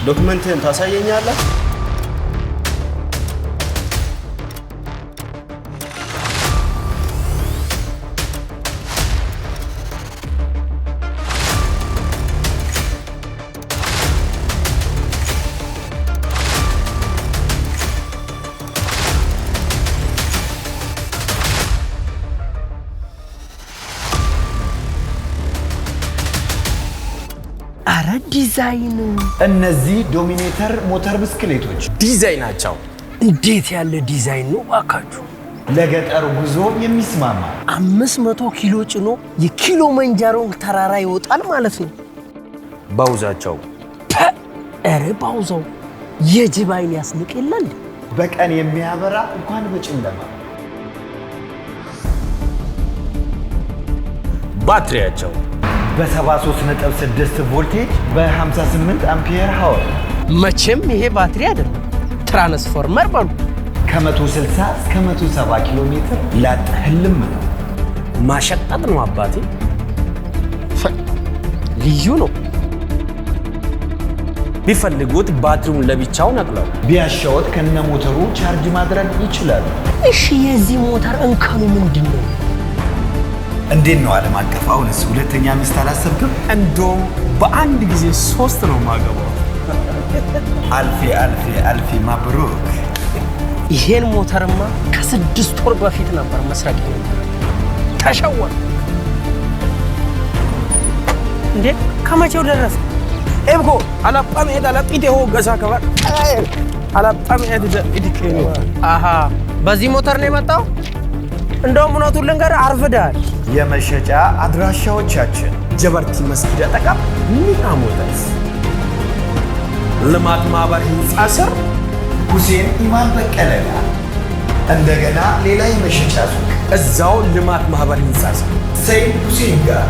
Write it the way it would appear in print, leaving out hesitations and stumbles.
ዶክመንትህን ታሳየኛለህ? አረ ዲዛይን እነዚህ ዶሚኔተር ሞተር ብስክሌቶች ዲዛይናቸው እንዴት ያለ ዲዛይን ነው ባካችሁ! ለገጠር ጉዞ የሚስማማ 500 ኪሎ ጭኖ የኪሎ መንጃሮን ተራራ ይወጣል ማለት ነው። ባውዛቸው አረ ባውዛው የጅብ አይን ያስንቅ የለን። በቀን የሚያበራ እንኳን በጨለማ ባትሪያቸው በ73.6 ቮልቴጅ በ58 አምፒየር ሃወር መቼም ይሄ ባትሪ አይደለም ትራንስፎርመር በሉ። ከ160 እስከ 170 ኪሎ ሜትር ላጥህልም ነው። ማሸቀጥ ነው አባቴ። ልዩ ነው። ቢፈልጉት ባትሪውን ለብቻው ነቅለው ቢያሻውት ከነ ሞተሩ ቻርጅ ማድረግ ይችላሉ። እሺ የዚህ ሞተር እንከኑ ምንድነው? እንዴት ነው ዓለም አቀፍ? አሁንስ ሁለተኛ ሚስት አላሰብክም? እንደውም በአንድ ጊዜ 3 ነው ማገባው። አልፌ ማብሩክ። ይሄን ሞተርማ ከ6 ወር በፊት ነበር መስረቅ ነበር። ተሸወር እንዴ! ከመቼው ደረሰ? ኤብጎ አላጣም ሄዳ ለጥይት ሆ ገሳ ከበር አላጣም ሄዳ ኢዲኬኒ አሃ በዚህ ሞተር ነው የመጣው። እንደውም እውነቱን ልንገርህ አርፍዳል። የመሸጫ አድራሻዎቻችን ጀበርቲ መስጊድ አጠገብ ሚና ሞተርስ፣ ልማት ማህበር ህንፃ ስር ሁሴን ኢማን በቀለ ጋር፣ እንደገና ሌላ የመሸጫ ሱቅ እዛው ልማት ማህበር ህንፃ ስር ሰይድ ሁሴን ጋር